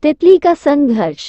तितली का संघर्ष।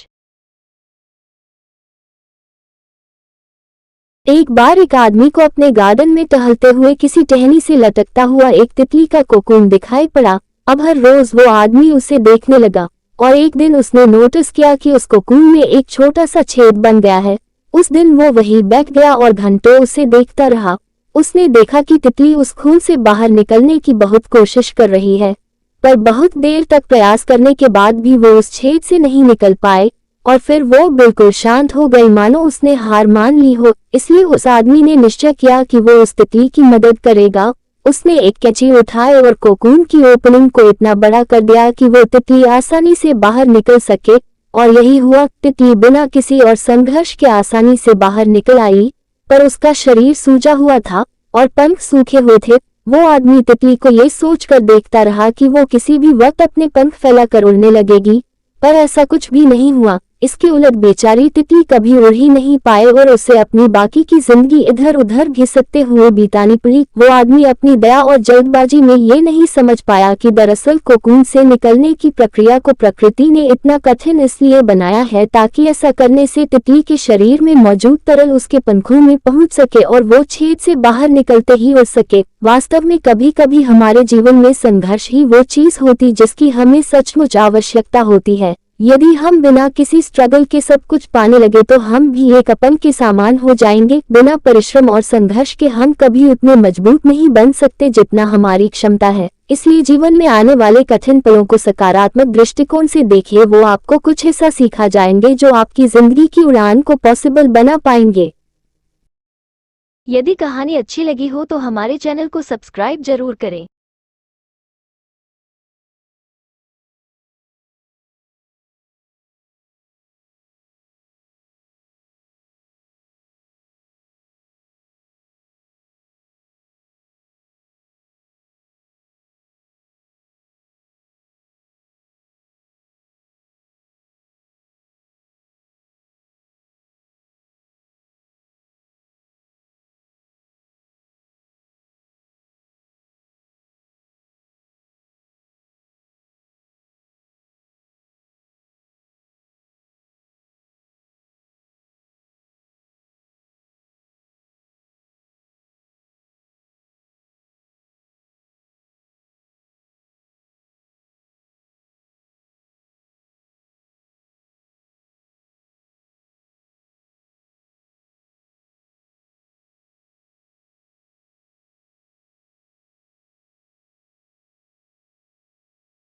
एक बार एक आदमी को अपने गार्डन में टहलते हुए किसी टहनी से लटकता हुआ एक तितली का कोकून दिखाई पड़ा। अब हर रोज वो आदमी उसे देखने लगा और एक दिन उसने नोटिस किया कि उस कोकून में एक छोटा सा छेद बन गया है। उस दिन वो वहीं बैठ गया और घंटों उसे देखता रहा। उसने देखा कि तितली उस खून से बाहर निकलने की बहुत कोशिश कर रही है, पर बहुत देर तक प्रयास करने के बाद भी वो उस छेद से नहीं निकल पाए और फिर वो बिल्कुल शांत हो गई, मानो उसने हार मान ली हो। इसलिए उस आदमी ने निश्चय किया कि वो उस तितली की मदद करेगा। उसने एक कैंची उठाई और कोकून की ओपनिंग को इतना बड़ा कर दिया कि वो तितली आसानी से बाहर निकल सके, और यही हुआ। तितली बिना किसी और संघर्ष के आसानी से बाहर निकल आई, पर उसका शरीर सूजा हुआ था और पंख सूखे हुए थे। वो आदमी तितली को ये सोचकर देखता रहा कि वो किसी भी वक्त अपने पंख फैलाकर उड़ने लगेगी, पर ऐसा कुछ भी नहीं हुआ। इसके उलट बेचारी तितली कभी उड़ ही नहीं पाए और उसे अपनी बाकी की जिंदगी इधर उधर घिसकते हुए बितानी पड़ी। वो आदमी अपनी दया और जल्दबाजी में ये नहीं समझ पाया कि दरअसल कोकून से निकलने की प्रक्रिया को प्रकृति ने इतना कठिन इसलिए बनाया है ताकि ऐसा करने से तितली के शरीर में मौजूद तरल उसके पंखों में पहुंच सके और वो छेद से बाहर निकलते ही उड़ सके। वास्तव में कभी कभी हमारे जीवन में संघर्ष ही वो चीज होती जिसकी हमें सचमुच आवश्यकता होती है। यदि हम बिना किसी स्ट्रगल के सब कुछ पाने लगे तो हम भी एक अपंग के समान हो जाएंगे। बिना परिश्रम और संघर्ष के हम कभी उतने मजबूत नहीं बन सकते जितना हमारी क्षमता है। इसलिए जीवन में आने वाले कठिन पलों को सकारात्मक दृष्टिकोण से देखिए, वो आपको कुछ ऐसा सिखा जाएंगे जो आपकी जिंदगी की उड़ान को पॉसिबल बना पाएंगे। यदि कहानी अच्छी लगी हो तो हमारे चैनल को सब्सक्राइब जरूर करें।